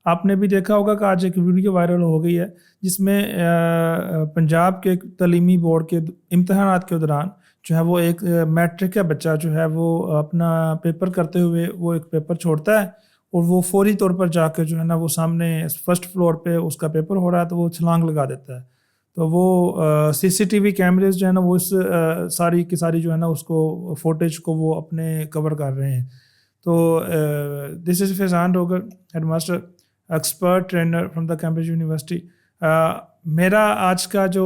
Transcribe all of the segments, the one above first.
آپ نے بھی دیکھا ہوگا کہ آج ایک ویڈیو وائرل ہو گئی ہے جس میں پنجاب کے تعلیمی بورڈ کے امتحانات کے دوران جو ہے وہ ایک میٹرک کا بچہ جو ہے وہ اپنا پیپر کرتے ہوئے وہ ایک پیپر چھوڑتا ہے اور وہ فوری طور پر جا کے جو ہے نا وہ سامنے فرسٹ فلور پہ اس کا پیپر ہو رہا ہے تو وہ چھلانگ لگا دیتا ہے. تو وہ سی سی ٹی وی کیمریز جو ہے نا وہ اس ساری کی ساری جو ہے نا اس کو فوٹیج کو وہ اپنے کور کر رہے ہیں. تو this is Faizan Dogar, head master expert trainer from the Cambridge university. میرا آج کا جو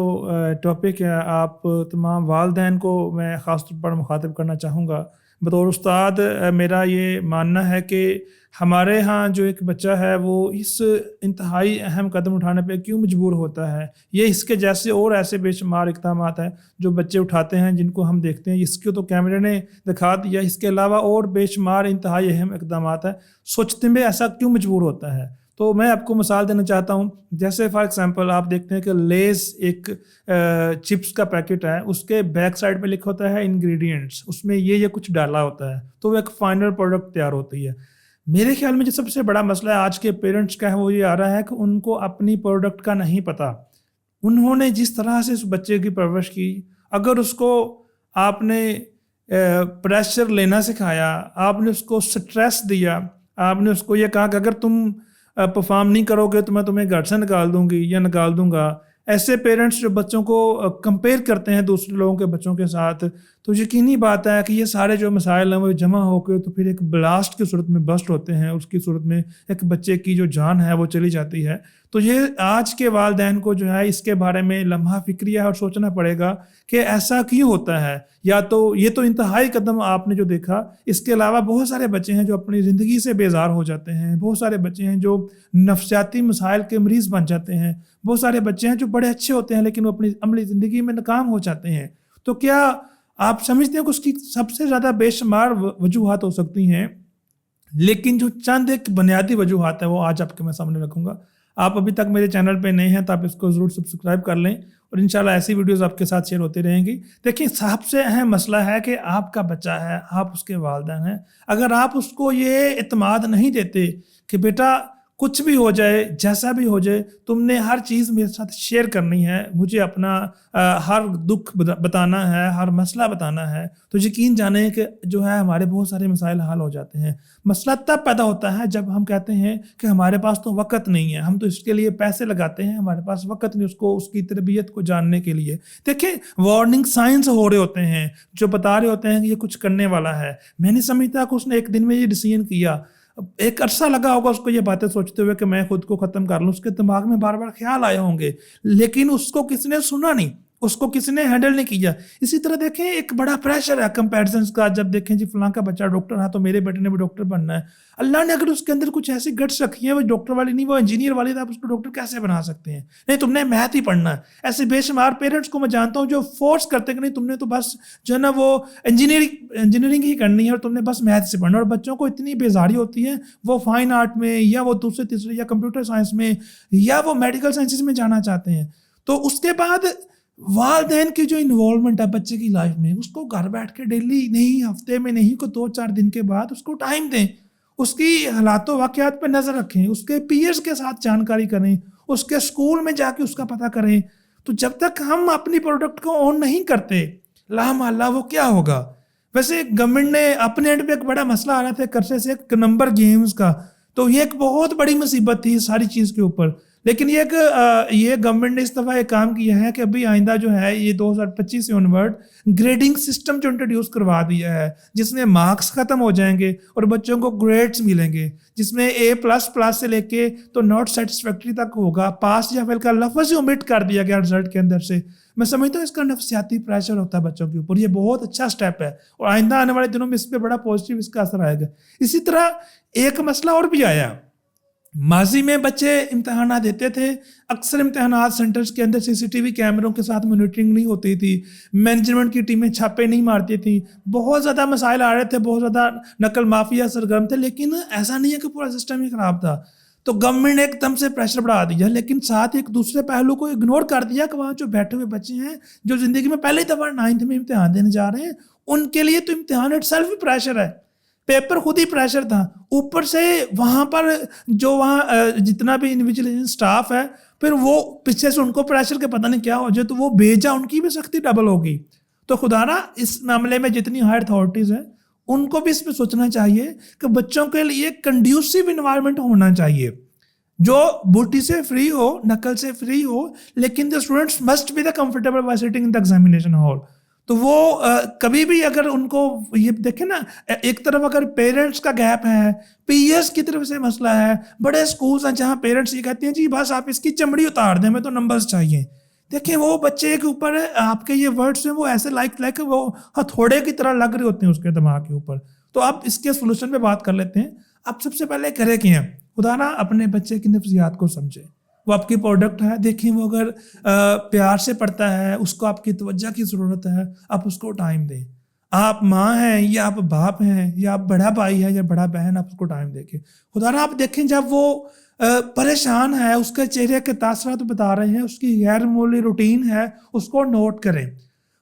ٹاپک ہے آپ تمام والدین کو میں خاص طور پر مخاطب کرنا چاہوں گا. بطور استاد میرا یہ ماننا ہے کہ ہمارے ہاں جو ایک بچہ ہے وہ اس انتہائی اہم قدم اٹھانے پہ کیوں مجبور ہوتا ہے. یہ اس کے جیسے اور ایسے بے شمار اقدامات ہیں جو بچے اٹھاتے ہیں جن کو ہم دیکھتے ہیں. اس کو تو کیمرے نے دکھا دیا, اس کے علاوہ اور بے شمار انتہائی اہم اقدامات ہیں. سوچتے میں ایسا کیوں مجبور ہوتا ہے؟ تو میں آپ کو مثال دینا چاہتا ہوں. جیسے فار ایگزامپل آپ دیکھتے ہیں کہ لیز ایک چپس کا پیکٹ ہے, اس کے بیک سائڈ پہ لکھا ہوتا ہے انگریڈینٹس, اس میں یہ کچھ ڈالا ہوتا ہے تو وہ ایک فائنل پروڈکٹ تیار ہوتی ہے. میرے خیال میں جو سب سے بڑا مسئلہ ہے آج کے پیرنٹس کا ہے وہ یہ آ رہا ہے کہ ان کو اپنی پروڈکٹ کا نہیں پتہ. انہوں نے جس طرح سے اس بچے کی پرورش کی, اگر اس کو آپ نے پریشر لینا سکھایا, آپ نے اس کو سٹریس دیا, آپ نے اس کو یہ کہا کہ اگر تم پرفارم نہیں کرو گے تو میں تمہیں گھر سے نکال دوں گی یا نکال دوں گا, ایسے پیرنٹس جو بچوں کو کمپیئر کرتے ہیں دوسرے لوگوں کے بچوں کے ساتھ, تو یقینی بات ہے کہ یہ سارے جو مسائل ہیں وہ جمع ہو کے تو پھر ایک بلاسٹ کی صورت میں بسٹ ہوتے ہیں. اس کی صورت میں ایک بچے کی جو جان ہے وہ چلی جاتی ہے. تو یہ آج کے والدین کو جو ہے اس کے بارے میں لمحہ فکریہ اور سوچنا پڑے گا کہ ایسا کیوں ہوتا ہے. یا تو یہ تو انتہائی قدم آپ نے جو دیکھا, اس کے علاوہ بہت سارے بچے ہیں جو اپنی زندگی سے بیزار ہو جاتے ہیں, بہت سارے بچے ہیں جو نفسیاتی مسائل کے مریض بن جاتے ہیں, بہت سارے بچے ہیں جو بڑے اچھے ہوتے ہیں لیکن وہ اپنی عملی زندگی میں ناکام ہو جاتے ہیں. تو کیا آپ سمجھتے ہیں کہ اس کی سب سے زیادہ بے شمار وجوہات ہو سکتی ہیں, لیکن جو چند ایک بنیادی وجوہات ہیں وہ آج آپ کے میں سامنے رکھوں گا. آپ ابھی تک میرے چینل پہ نئے ہیں تو آپ اس کو ضرور سبسکرائب کر لیں اور انشاءاللہ ایسی ویڈیوز آپ کے ساتھ شیئر ہوتی رہیں گی. دیکھیں, سب سے اہم مسئلہ ہے کہ آپ کا بچہ ہے, آپ اس کے والدین ہیں. اگر آپ اس کو یہ اعتماد نہیں دیتے کہ بیٹا کچھ بھی ہو جائے, جیسا بھی ہو جائے, تم نے ہر چیز میرے ساتھ شیئر کرنی ہے, مجھے اپنا ہر دکھ بتانا ہے, ہر مسئلہ بتانا ہے, تو یقین جانیں کہ جو ہے ہمارے بہت سارے مسائل حل ہو جاتے ہیں. مسئلہ تب پیدا ہوتا ہے جب ہم کہتے ہیں کہ ہمارے پاس تو وقت نہیں ہے, ہم تو اس کے لیے پیسے لگاتے ہیں, ہمارے پاس وقت نہیں اس کی تربیت کو جاننے کے لیے. دیکھیں, وارننگ سائنس ہو رہے ہوتے ہیں جو بتا رہے ہوتے ہیں کہ یہ کچھ کرنے والا ہے. میں نہیں سمجھتا کہ اس نے ایک دن میں یہ ڈیسیژن کیا. ایک عرصہ لگا ہوگا اس کو یہ باتیں سوچتے ہوئے کہ میں خود کو ختم کر لوں. اس کے دماغ میں بار بار خیال آئے ہوں گے, لیکن اس کو کسی نے سنا نہیں, اس کو کسی نے ہینڈل نہیں کیا. اسی طرح دیکھیں, ایک بڑا پریشر ہے کمپیریزنس کا. جب دیکھیں جی فلاں کا بچہ ڈاکٹر ہے تو میرے بیٹے نے بھی ڈاکٹر بننا ہے. اللہ نے اگر اس کے اندر کچھ ایسی گٹس رکھی ہیں, وہ ڈاکٹر والی نہیں, وہ انجینئر والی, تو آپ اس کو ڈاکٹر کیسے بنا سکتے ہیں؟ نہیں, تم نے میتھ ہی پڑھنا ہے. ایسے بے شمار پیرنٹس کو میں جانتا ہوں جو فورس کرتے کہ نہیں تم نے تو بس جو ہے نا وہ انجینئرنگ ہی کرنی ہے اور تم نے بس میتھ سے پڑھنا. اور بچوں کو اتنی بیزاری ہوتی ہے, وہ فائن آرٹ میں یا وہ دوسرے تیسرے یا کمپیوٹر سائنس میں یا وہ میڈیکل سائنسز میں جانا چاہتے ہیں. تو اس کے بعد والدین کی جو انوالومنٹ ہے بچے کی لائف میں, اس کو گھر بیٹھ کے ڈیلی نہیں, ہفتے میں نہیں, کو 2-4 دن کے بعد اس کو ٹائم دیں, اس کی حالات و واقعات پہ نظر رکھیں, اس کے پیئرز کے ساتھ جانکاری کریں, اس کے اسکول میں جا کے اس کا پتہ کریں. تو جب تک ہم اپنی پروڈکٹ کو آن نہیں کرتے, لا محالہ وہ کیا ہوگا. ویسے گورنمنٹ نے اپنے اینڈ پہ ایک بڑا مسئلہ آ رہا تھا کرسے سے نمبر گیمز کا, تو یہ ایک بہت بڑی مصیبت تھی ساری چیز کے اوپر. لیکن یہ گورنمنٹ نے اس دفعہ ایک کام کیا ہے کہ ابھی آئندہ جو ہے یہ 2025 سے آنورڈ گریڈنگ سسٹم جو انٹروڈیوس کروا دیا ہے, جس میں مارکس ختم ہو جائیں گے اور بچوں کو گریڈز ملیں گے, جس میں A++ سے لے کے تو ناٹ سیٹسفیکٹری تک ہوگا. پاس یا فیل کا لفظ ہی اومٹ کر دیا گیا رزلٹ کے اندر سے. میں سمجھتا ہوں اس کا نفسیاتی پریشر ہوتا ہے بچوں کے اوپر. یہ بہت اچھا سٹیپ ہے اور آئندہ آنے والے دنوں میں اس پہ بڑا پازیٹیو اس کا اثر آئے گا. اسی طرح ایک مسئلہ اور بھی آیا. ماضی میں بچے امتحانات دیتے تھے, اکثر امتحانات سینٹرز کے اندر CCTV کیمروں کے ساتھ مانیٹرنگ نہیں ہوتی تھی, مینجمنٹ کی ٹیمیں چھاپے نہیں مارتی تھیں, بہت زیادہ مسائل آ رہے تھے, بہت زیادہ نقل مافیا سرگرم تھے. لیکن ایسا نہیں ہے کہ پورا سسٹم ہی خراب تھا. تو گورنمنٹ نے ایک دم سے پریشر بڑھا دیا, لیکن ساتھ ایک دوسرے پہلو کو اگنور کر دیا کہ وہاں جو بیٹھے ہوئے بچے ہیں جو زندگی میں پہلی دفعہ 9th میں امتحان دینے جا رہے ہیں, ان کے لیے تو امتحان اٹ سیلف پریشر ہے. पेपर खुद ही प्रेशर था, ऊपर से वहाँ पर जो वहाँ जितना भी इंडिविजुअल स्टाफ है, फिर वो पीछे से उनको प्रेशर के पता नहीं क्या हो जाए, तो वो भेजा उनकी भी सख्ती डबल होगी। तो खुदारा इस मामले में जितनी हायर अथॉरिटीज़ हैं उनको भी इसमें सोचना चाहिए कि बच्चों के लिए कंड्यूसिव इन्वायरमेंट होना चाहिए जो बूटी से फ्री हो, नकल से फ्री हो, लेकिन the students must be the comfortable bye sitting in the examination hall. तो वो कभी भी अगर उनको ये देखें ना, एक तरफ अगर पेरेंट्स का गैप है, पीएस की तरफ से मसला है, बड़े स्कूल्स हैं जहाँ पेरेंट्स ये कहते हैं जी बस आप इसकी चमड़ी उतार दें, हमें तो नंबर्स चाहिए। देखिए वो बच्चे के ऊपर आपके ये वर्ड्स हैं वो ऐसे लाइक वो हथौड़े की तरह लग रहे होते हैं उसके दिमाग के ऊपर। तो आप इसके सोल्यूशन पे बात कर लेते हैं। आप सबसे पहले करें क्या, खुदा ना अपने बच्चे की नफ्सियात को समझे। वो आपकी प्रोडक्ट है, देखें वो अगर प्यार से पढ़ता है, उसको आपकी तवज्जो की ज़रूरत है, आप उसको टाइम दें। आप माँ हैं या आप बाप हैं या आप बड़ा भाई है या बड़ा बहन, आप उसको टाइम देखें। खुदा ना आप देखें जब वो परेशान है, उसके चेहरे के तासरात बता रहे हैं, उसकी गैर मामूली रूटीन है, उसको नोट करें।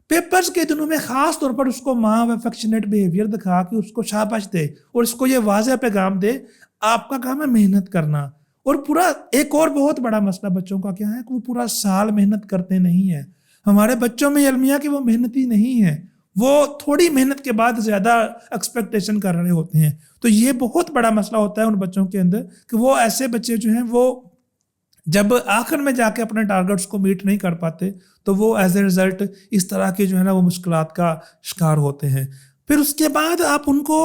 पेपर्स के दिनों में ख़ास तौर पर उसको माँ व अफेक्शनेट बिहेवियर दिखा के उसको शाबाश दे और उसको ये वाज़ेह पैगाम दे, आपका काम है मेहनत करना। और पूरा एक और बहुत बड़ा मसला बच्चों का क्या है कि वो पूरा साल मेहनत करते नहीं हैं। हमारे बच्चों में अलमिया कि वो मेहनती नहीं है, वो थोड़ी मेहनत के बाद ज़्यादा एक्सपेक्टेशन कर रहे होते हैं। तो ये बहुत बड़ा मसला होता है उन बच्चों के अंदर कि वो ऐसे बच्चे जो हैं वो जब आखिर में जाके अपने टारगेट्स को मीट नहीं कर पाते तो वो एज ए रिज़ल्ट इस तरह के जो है ना वो मुश्किलात का शिकार होते हैं। फिर उसके बाद आप उनको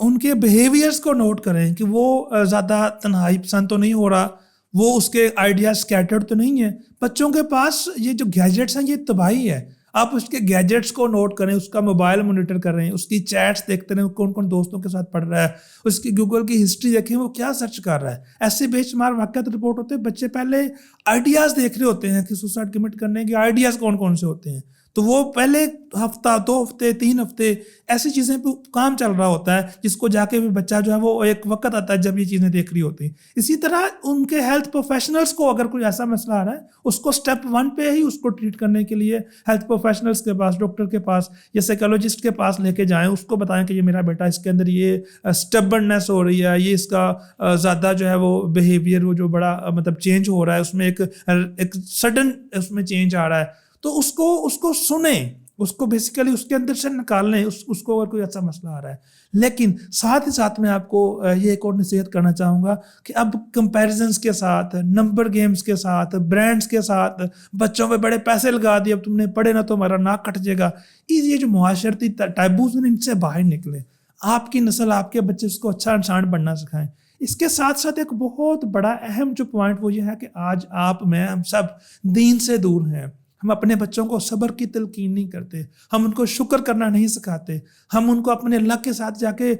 उनके बिहेवियर्स को नोट करें कि वो ज़्यादा तन्हाई पसंद तो नहीं हो रहा, वो उसके आइडियाज़ स्कैटर्ड तो नहीं है। बच्चों के पास ये जो गैजेट्स हैं ये तबाही है। आप उसके गैजेट्स को नोट करें, उसका मोबाइल मॉनिटर करें, उसकी चैट्स देखते रहें, कौन कौन दोस्तों के साथ पढ़ रहा है, उसकी गूगल की हिस्ट्री देखें वो क्या सर्च कर रहा है। ऐसे बेशुमार वाक़यात रिपोर्ट होते हैं। बच्चे पहले आइडियाज़ देख रहे होते हैं कि सुसाइड कमिट करने के आइडियाज़ कौन कौन से होते हैं, तो वो पहले हफ्ता 2 हफ्ते 3 हफ्ते ऐसी चीज़ें पे काम चल रहा होता है जिसको जाके भी बच्चा जो है वो एक वक्त आता है जब ये चीज़ें देख रही होती हैं। इसी तरह उनके हेल्थ प्रोफेशनल्स को अगर कोई ऐसा मसला आ रहा है उसको स्टेप 1 पे ही उसको ट्रीट करने के लिए हेल्थ प्रोफेशनल्स के पास, डॉक्टर के पास या साइकोलॉजिस्ट के पास लेके जाएँ। उसको बताएं कि ये मेरा बेटा इसके अंदर ये स्टबर्ननेस हो रही है, ये इसका ज़्यादा जो है वो बिहेवियर वो जो बड़ा मतलब चेंज हो रहा है, उसमें एक सडन उसमें चेंज आ रहा है। तो उसको सुने, उसको बेसिकली उसके अंदर से निकालने उसको अगर कोई अच्छा मसला आ रहा है। लेकिन साथ ही साथ मैं आपको ये एक और नसीहत करना चाहूँगा कि अब कंपैरिजंस के साथ, नंबर गेम्स के साथ, ब्रांड्स के साथ बच्चों पे बड़े पैसे लगा दिए, अब तुमने पढ़े ना तो हमारा नाक कट जाएगा, ये जो मुआशरती टैबूज हैं इनसे बाहर निकले। आपकी नस्ल, आपके बच्चे उसको अच्छा इंसान बनना सिखाएं। इसके साथ साथ एक बहुत बड़ा अहम जो पॉइंट वो ये है कि आज आप, मैं, हम सब दीन से दूर हैं। हम अपने बच्चों को सब्र की तलकीन नहीं करते, हम उनको शुक्र करना नहीं सिखाते, हम उनको अपने अल्लाह के साथ जाके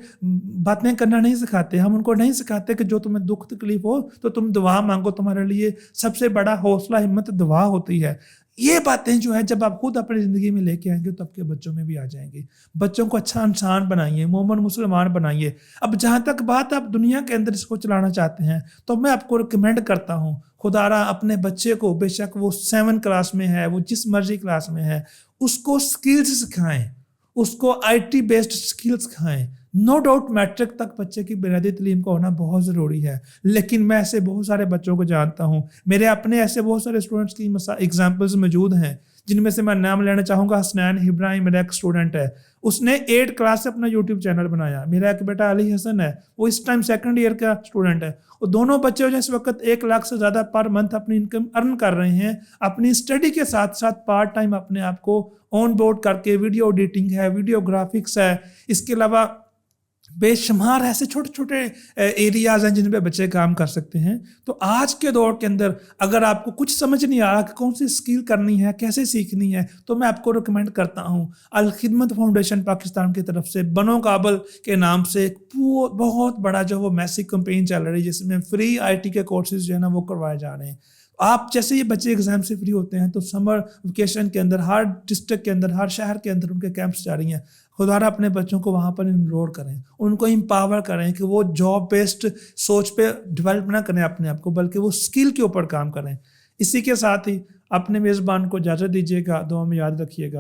बातें करना नहीं सिखाते, हम उनको नहीं सिखाते कि जो तुम्हें दुख तकलीफ हो तो तुम दुआ मांगो, तुम्हारे लिए सबसे बड़ा हौसला हिम्मत दुआ होती है। ये बातें जो है जब आप खुद अपनी ज़िंदगी में लेके आएंगे तो आपके बच्चों में भी आ जाएंगी। बच्चों को अच्छा इंसान बनाइए, मोमिन मुसलमान बनाइए। अब जहाँ तक बात आप दुनिया के अंदर इसको चलाना चाहते हैं तो मैं आपको रिकमेंड करता हूँ, खुदारा अपने बच्चे को, बेशक वो 7 क्लास में है, वो जिस मर्जी क्लास में है, उसको स्किल्स सिखाएं, उसको IT बेस्ड स्किल्स सिखाएं। नो डाउट मैट्रिक तक बच्चे की बुनियादी तालीम का होना बहुत ज़रूरी है, लेकिन मैं ऐसे बहुत सारे बच्चों को जानता हूँ, मेरे अपने ऐसे बहुत सारे स्टूडेंट्स की एग्जाम्पल्स मौजूद हैं, जिनमें से मैं नाम लेना चाहूँगा। हसनैन इब्राहिम मेरा एक स्टूडेंट है, उसने 8 क्लास से अपना यूट्यूब चैनल बनाया। मेरा एक बेटा अली हसन है, वो इस टाइम 2nd ईयर का स्टूडेंट है। और दोनों बच्चे जो इस वक्त 1 लाख से ज़्यादा पर मंथ अपनी इनकम अर्न कर रहे हैं, अपनी स्टडी के साथ साथ पार्ट टाइम अपने आप को ऑन बोर्ड करके। वीडियो एडिटिंग है, वीडियो ग्राफिक्स है, इसके अलावा बेशुमार ऐसे छोटे छोटे एरियाज़ हैं जिन पे बच्चे काम कर सकते हैं। तो आज के दौर के अंदर अगर आपको कुछ समझ नहीं आ रहा कि कौन सी स्किल करनी है, कैसे सीखनी है, तो मैं आपको रिकमेंड करता हूँ अल खिदमत फाउंडेशन पाकिस्तान की तरफ से बनो काबल के नाम से एक बहुत बड़ा जो वो मैसिव कैंपेन चल रही है, जिसमें फ्री IT के कोर्सेज जो है ना वो करवाए जा रहे हैं। आप जैसे ये बच्चे एग्जाम से फ्री होते हैं तो समर वेकेशन के अंदर हर डिस्ट्रिक्ट के अंदर, हर शहर के अंदर उनके कैंप्स जा रही हैं। खुदारा अपने बच्चों को वहाँ पर इनरोल करें, उनको एम्पावर करें कि वो जॉब बेस्ड सोच पे डेवलप ना करें अपने आप को, बल्कि वो स्किल के ऊपर काम करें। इसी के साथ ही अपने मेज़बान को इजाज़त दीजिएगा, दुआ में याद रखिएगा।